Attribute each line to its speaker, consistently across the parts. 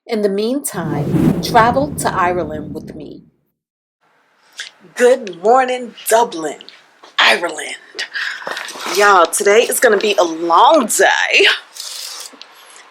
Speaker 1: In the meantime, travel to Ireland with me. Good morning, Dublin, Ireland. Y'all, today is going to be a long day.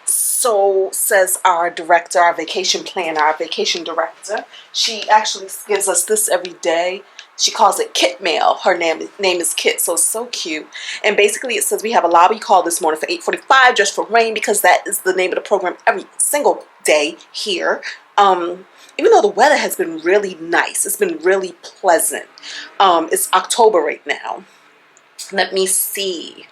Speaker 1: So says our director, our vacation planner, our vacation director. She actually gives us this every day. She calls it Kit Mail. Her name is Kit, so it's so cute. And basically it says we have a lobby call this morning for 8:45 just for rain, because that is the name of the program every single day here. Even though the weather has been really nice, it's been really pleasant. It's October right now. Let me see.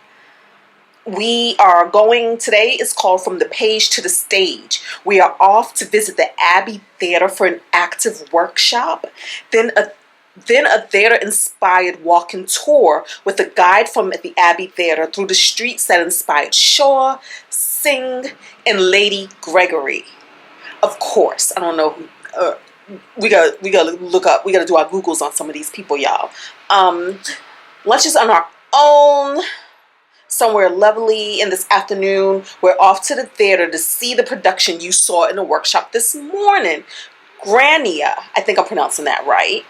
Speaker 1: We are going, today is called From the Page to the Stage. We are off to visit the Abbey Theater for an active workshop. Then a theater-inspired walking tour with a guide from the Abbey Theater through the streets that inspired Shaw, Synge, and Lady Gregory. Of course, I don't know who, we gotta look up, we gotta do our Googles on some of these people, y'all. Lunch is on our own. Somewhere lovely in this afternoon. We're off to the theater to see the production you saw in the workshop this morning. Grania, I think I'm pronouncing that right.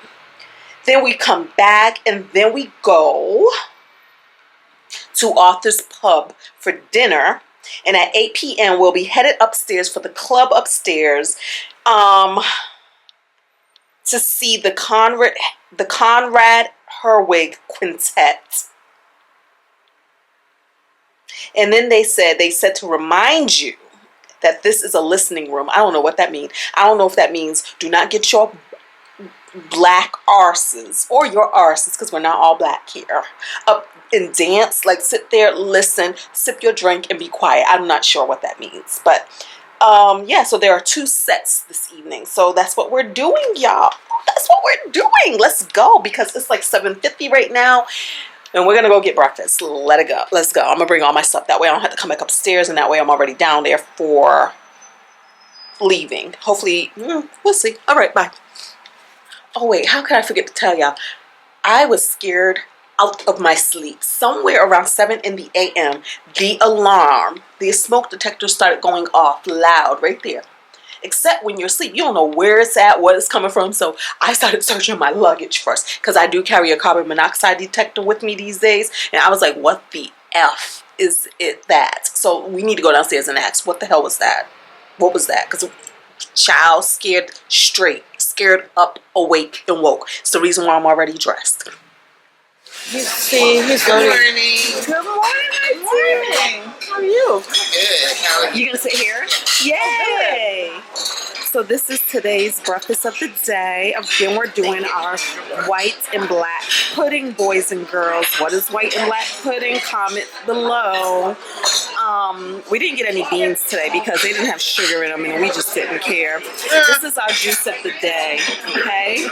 Speaker 1: Then we come back and then we go to Arthur's Pub for dinner. And at 8 p.m. we'll be headed upstairs for the club upstairs to see the Conrad Herwig Quintet. And then they said to remind you that this is a listening room. I don't know what that means. I don't know if that means do not get your black arses or your arses, because we're not all black here, up and dance. Like sit there, listen, sip your drink, and be quiet. I'm not sure what that means. But yeah, so there are 2 sets this evening. So that's what we're doing, y'all. That's what we're doing. Let's go, because it's like 7:50 right now. And we're going to go get breakfast. Let it go. Let's go. I'm going to bring all my stuff. That way I don't have to come back upstairs. And that way I'm already down there for leaving. Hopefully, we'll see. All right, bye. Oh, wait. How could I forget to tell y'all? I was scared out of my sleep. Somewhere around 7 in the a.m., the alarm, the smoke detector started going off loud right there. Except when you're asleep, you don't know where it's at, what it's coming from. So I started searching my luggage first, because I do carry a carbon monoxide detector with me these days. And I was like, what the F is it that? So we need to go downstairs and ask, what the hell was that? What was that? Because child scared straight, scared up, awake, and woke. It's the reason why I'm already dressed.
Speaker 2: You see, he's loading.
Speaker 1: Good morning, my dear. How are you?
Speaker 2: Good. How are you?
Speaker 1: You gonna sit here? Yay! So this is today's breakfast of the day. Again, we're doing our white and black pudding, boys and girls. What is white and black pudding? Comment below. We didn't get any beans today because they didn't have sugar in them, and we just didn't care. This is our juice of the day. Okay.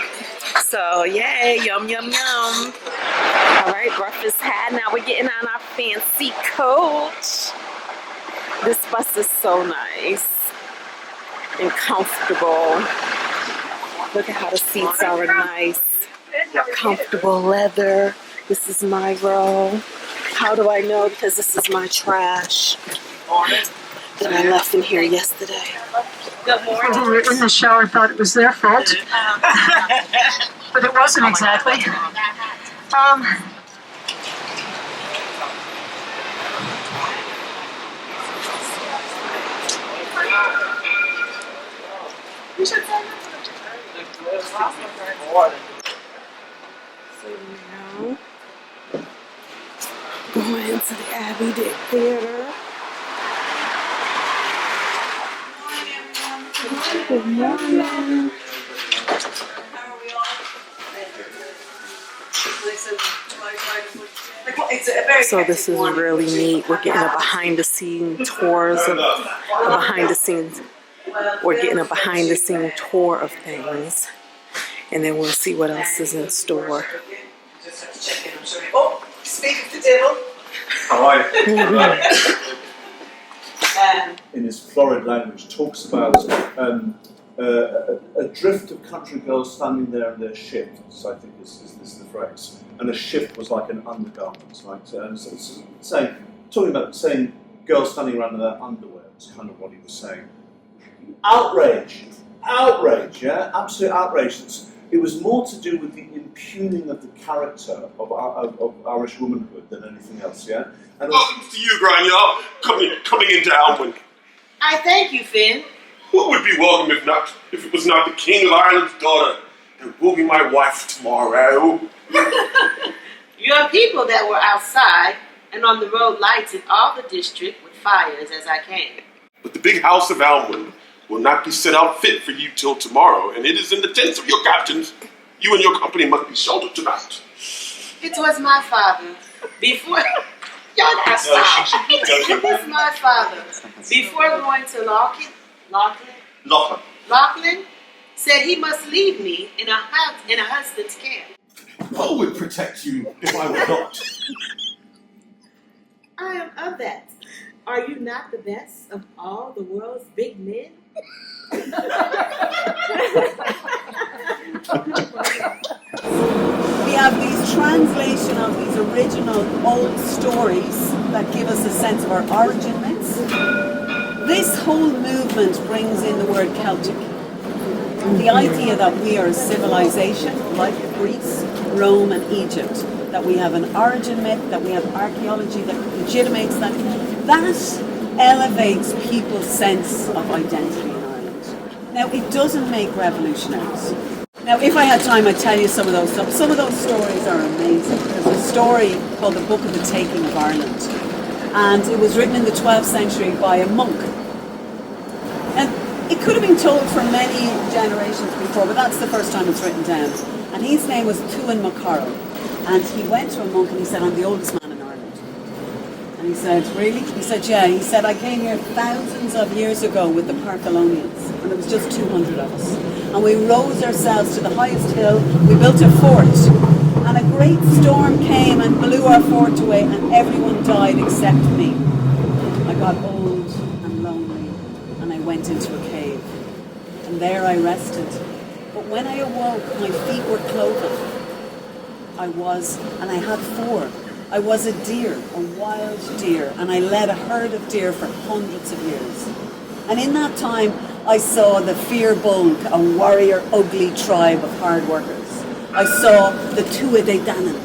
Speaker 1: So yay! Yum yum yum. All right, breakfast had. Now we're getting on our fancy coach. This bus is so nice and comfortable. Look at how the seats are nice, comfortable leather. This is my row. How do I know? Because this is my trash that I left in here yesterday.
Speaker 3: People were in the shower and thought it was their fault, but it wasn't exactly.
Speaker 1: So now, going into the Abbey Theater. Good morning. So this is really neat. We're getting a behind-the-scenes tours of We're getting a behind-the-scene tour of things, and then we'll see what else is in store.
Speaker 4: Oh, speak of the devil.
Speaker 5: How are you? In his florid language, talks about a drift of country girls standing there in their shifts, I think is the phrase. And a shift was like an undergarment, right? And so it's talking about saying girls standing around in their underwear. It's kind of what he was saying. Outrage, yeah, absolute outrage. It was more to do with the impugning of the character of Irish womanhood than anything else, yeah. And
Speaker 4: welcome to you, Grania, coming into Alwyn.
Speaker 2: I thank you, Finn.
Speaker 4: Who would be welcome if it was not the King of Ireland's daughter that will be my wife tomorrow?
Speaker 2: Your people that were outside and on the road lighted all the district with fires as I came.
Speaker 4: But the big house of Alwyn will not be set out fit for you till tomorrow, and it is in the tents of your captains. You and your company must be sheltered tonight.
Speaker 2: It was my father. Before... Y'all gotta stop. It was my father. Before going to Lachlan said he must leave me in a husband's camp.
Speaker 5: who would protect you if I were not?
Speaker 2: I am of that. Are you not the best of all the world's big men?
Speaker 6: We have these translation of these original old stories that give us a sense of our origin myths. This whole movement brings in the word Celtic. The idea that we are a civilization like Greece, Rome and Egypt, that we have an origin myth, that we have archaeology that legitimates that elevates people's sense of identity in Ireland. Now, it doesn't make revolutionaries. Now, if I had time, I'd tell you some of those stuff. Some of those stories are amazing. There's a story called The Book of the Taking of Ireland, and it was written in the 12th century by a monk. And it could have been told for many generations before, but that's the first time it's written down. And his name was Tuan Macarroll. And he went to a monk and he said, I'm the oldest man in Ireland. And he said, really? He said, yeah. He said, I came here thousands of years ago with the Partholonians, and there was just 200 of us. And we rose ourselves to the highest hill, we built a fort, and a great storm came and blew our fort away, and everyone died except me. I got old and lonely, and I went into a cave, and there I rested. But when I awoke, my feet were cloven. I had four. I was a deer, a wild deer, and I led a herd of deer for hundreds of years. And in that time, I saw the Fear Bulg, a warrior, ugly tribe of hard workers. I saw the Tuatha De Danann,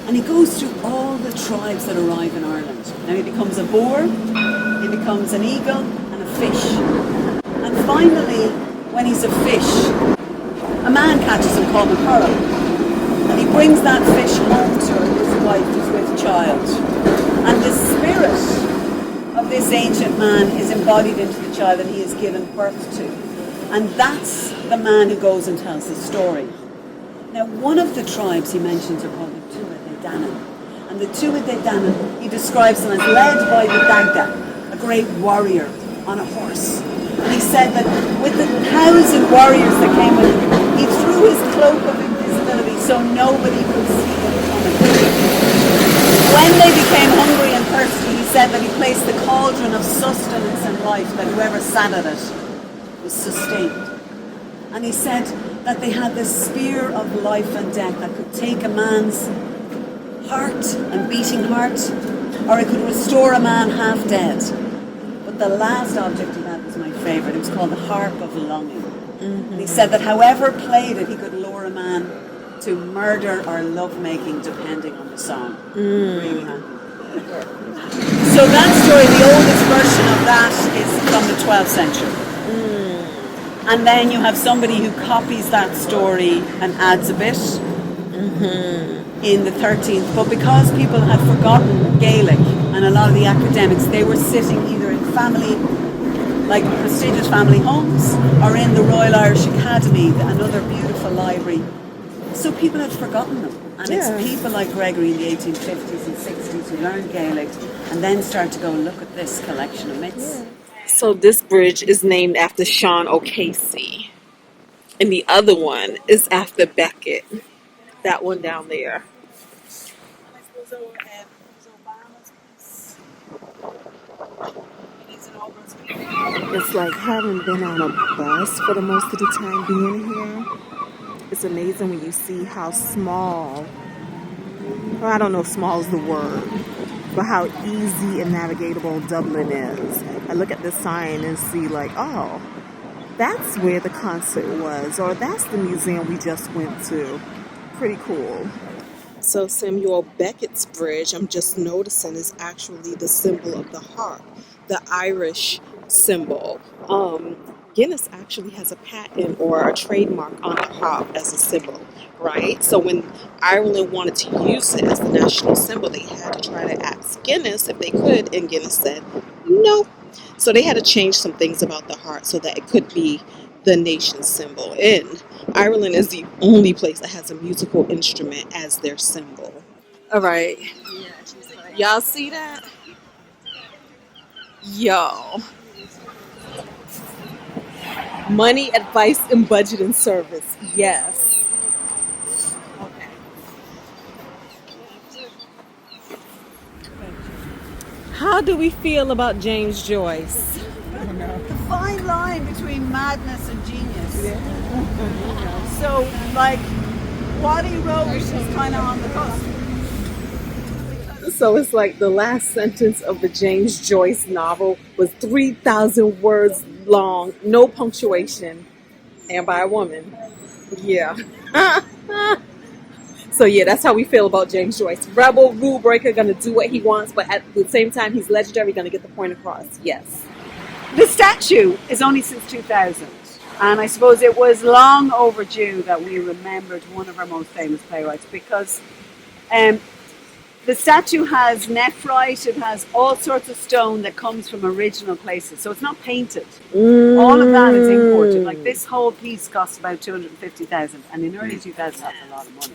Speaker 6: and he goes through all the tribes that arrive in Ireland. Now he becomes a boar, he becomes an eagle, and a fish. And finally, when he's a fish, a man catches him called Macarroll. And he brings that fish home to his wife who's with child. And the spirit of this ancient man is embodied into the child that he is given birth to. And that's the man who goes and tells the story. Now, one of the tribes he mentions are called the Tuatha De Danann. And the Tuatha De Danann, he describes them as led by the Dagda, a great warrior on a horse. And he said that with the 1,000 warriors that came with him, he threw his cloak of invisibility so nobody could see them coming. When they became hungry and thirsty, he said that he placed the cauldron of sustenance and life, that whoever sat at it was sustained. And he said that they had this spear of life and death that could take a man's heart and beating heart, or it could restore a man half dead. But the last object he had was my favourite. It was called the harp of longing. And he said that however played it, he could lure a man to murder or lovemaking, depending on the song. Really happy. So that story, the oldest version of that, is from the 12th century. And then you have somebody who copies that story and adds a bit in the 13th. But because people had forgotten Gaelic, and a lot of the academics, they were sitting either in family, like prestigious family homes, or in the Royal Irish Academy, another beautiful library. So people had forgotten them. And it's people like Gregory in the 1850s and 60s who learned Gaelic and then start to go, look at this collection of myths.
Speaker 1: So this bridge is named after Sean O'Casey. And the other one is after Beckett. That one down there.
Speaker 7: It's like having been on a bus for the most of the time being here. It's amazing when you see how small, well, I don't know if small is the word, but how easy and navigatable Dublin is. I look at this sign and see like, oh, that's where the concert was, or that's the museum we just went to. Pretty cool. So Samuel Beckett's bridge, I'm just noticing, is actually the symbol of the harp, the Irish symbol. Guinness actually has a patent or a trademark on the harp as a symbol, right? So when Ireland wanted to use it as the national symbol, they had to try to ask Guinness if they could, and Guinness said no. So they had to change some things about the harp so that it could be the nation's symbol. And Ireland is the only place that has a musical instrument as their symbol. All right. Y'all see that? Yo. Money, advice, and budgeting service. Yes. Okay. How do we feel about James Joyce?
Speaker 6: The fine line between madness and genius. So, like, what he wrote is kind of on the cusp.
Speaker 7: So it's like the last sentence of the James Joyce novel was 3,000 words long, no punctuation, and by a woman. Yeah. So yeah, that's how we feel about James Joyce. Rebel, rule breaker, gonna do what he wants, but at the same time, he's legendary, gonna get the point across. Yes.
Speaker 6: The statue is only since 2000, and I suppose it was long overdue that we remembered one of our most famous playwrights, because the statue has nephrite, it has all sorts of stone that comes from original places, so it's not painted. All of that is imported. Like, this whole piece costs about 250,000, and in early 2000 that's a lot of money.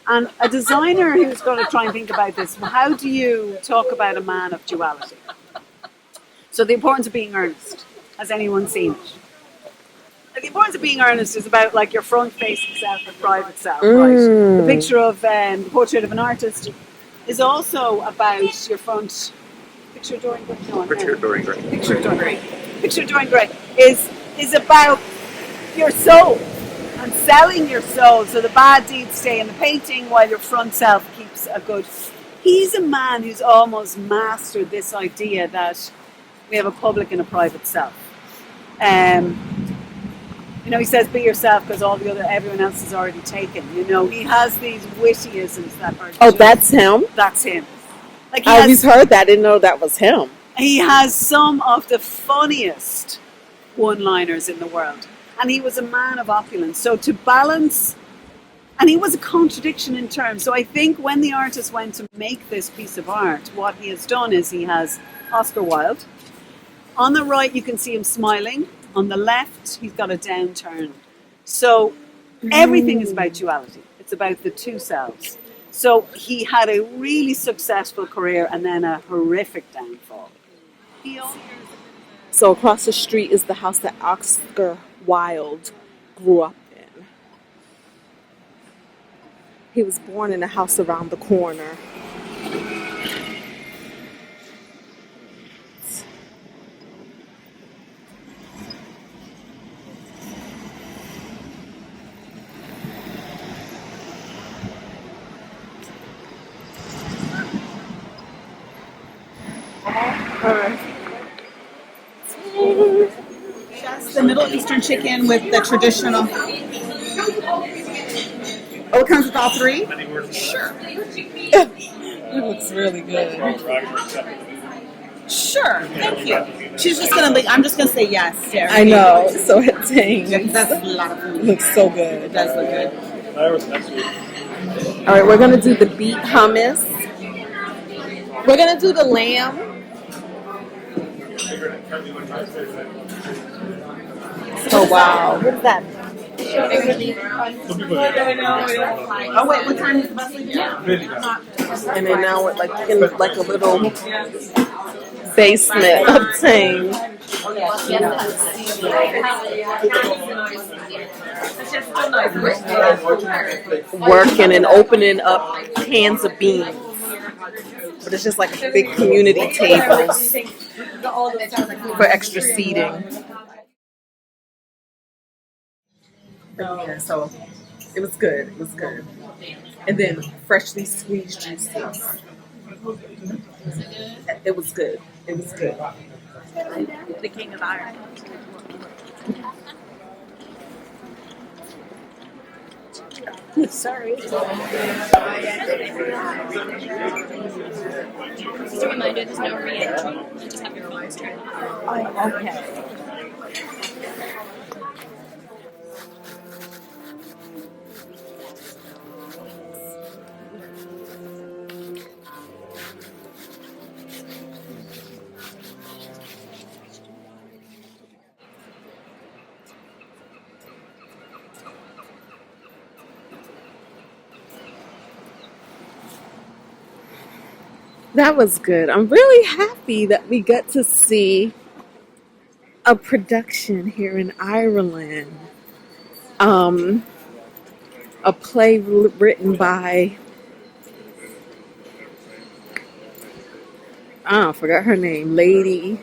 Speaker 6: And a designer who's going to try and think about this, how do you talk about a man of duality? So the importance of being earnest. Has anyone seen it? The importance of being earnest is about, like, your front-facing self and private self, right? The picture of the portrait of an artist is also about your front. Picture of Dorian Gray. No,
Speaker 8: Picture of Dorian Gray.
Speaker 6: Picture of Dorian Gray. Picture of Dorian Gray is about your soul and selling your soul. So the bad deeds stay in the painting while your front self keeps a good. He's a man who's almost mastered this idea that we have a public and a private self. You know, he says, be yourself, because everyone else is already taken. You know, he has these wittyisms that are.
Speaker 7: Oh, that's him?
Speaker 6: That's him. Like,
Speaker 7: I always heard that. I didn't know that was him.
Speaker 6: He has some of the funniest one-liners in the world. And he was a man of opulence. So to balance, and he was a contradiction in terms. So I think when the artist went to make this piece of art, what he has done is he has Oscar Wilde. On the right, you can see him smiling. On the left, he's got a downturn. So everything is about duality. It's about the two selves. So he had a really successful career and then a horrific downfall.
Speaker 7: So across the street is the house that Oscar Wilde grew up in. He was born in a house around the corner.
Speaker 9: Just the Middle Eastern chicken with the traditional. Oh, it comes with all three? Sure.
Speaker 7: It looks really good.
Speaker 9: Sure. Thank you. She's just gonna. I'm just gonna say yes. There.
Speaker 7: I know. It's so entertaining.
Speaker 9: That's a lot of food.
Speaker 7: It looks so good.
Speaker 9: It does look good.
Speaker 7: All right, we're gonna do the beet hummus. We're gonna do the lamb. Oh wow! What is that?
Speaker 9: Oh wait, what time is the bus leaving?
Speaker 7: And then now we're like in like a little basement of Tang. Working and opening up cans of beans. But it's just like a big community tables for extra seating. Yeah, so it was good. It was good. And then freshly squeezed juices. It was good. It was good.
Speaker 9: The King of Ireland.
Speaker 3: Sorry.
Speaker 8: Just a reminder, there's no re-entry. You just have your phones turned off.
Speaker 3: Oh, okay.
Speaker 7: That was good. I'm really happy that we got to see a production here in Ireland. A play written by, I forgot her name, Lady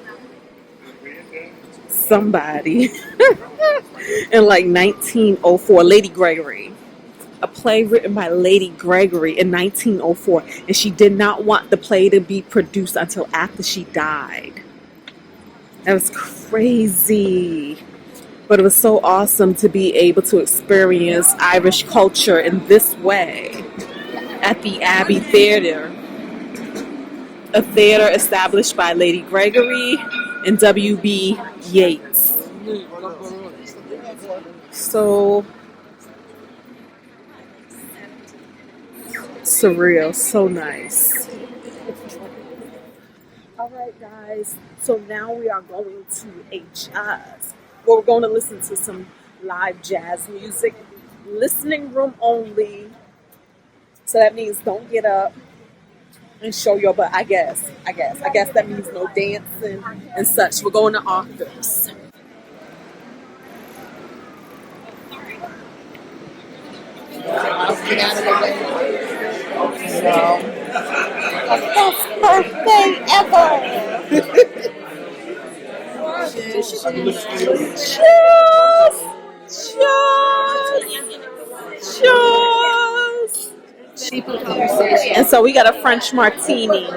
Speaker 7: somebody in like 1904, Lady Gregory. A play written by Lady Gregory in 1904, and she did not want the play to be produced until after she died. That was crazy. But it was so awesome to be able to experience Irish culture in this way at the Abbey Theater, a theater established by Lady Gregory and W.B. Yeats. So surreal, so nice. All right, guys. So now we are going to a jazz. Well, we're going to listen to some live jazz music, listening room only. So that means don't get up and show your butt. I guess that means no dancing and such. We're going to office. Best birthday ever! Cheers! Cheers! And so we got a French martini.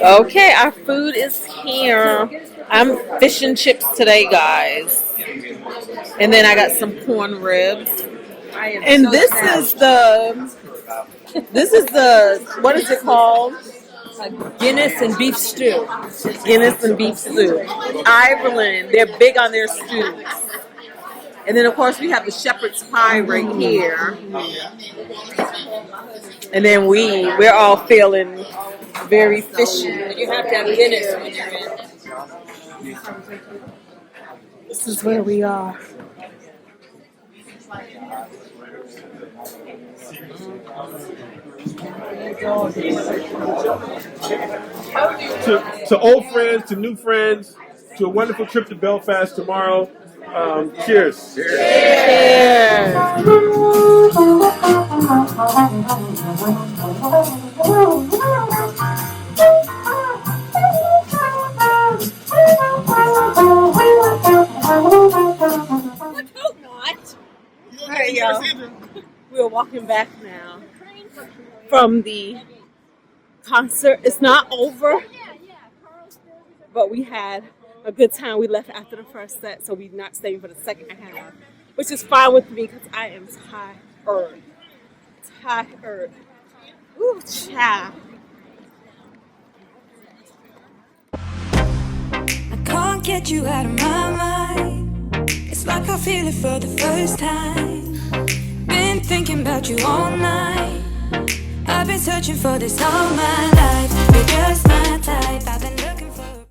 Speaker 7: Okay, our food is here. I'm fish and chips today, guys. And then I got some corn ribs. And this is the what is it called?
Speaker 3: Guinness and beef stew.
Speaker 7: Guinness and beef stew. Ireland, they're big on their stews. And then of course we have the shepherd's pie right here. And then we're all feeling very fishy.
Speaker 3: You have to have Guinness when you're in.
Speaker 7: This is where we are.
Speaker 4: To old friends, to new friends, to a wonderful trip to Belfast tomorrow. Cheers.
Speaker 7: Cheers. There you go. We're walking back now from the concert. It's not over, but we had a good time. We left after the first set, so we're not staying for the second half, which is fine with me because I am tired. Tired. Ooh, child.
Speaker 10: I can't get you out of my mind. It's like I feel it for the first time. Been thinking about you all night. I've been searching for this all my life. You're just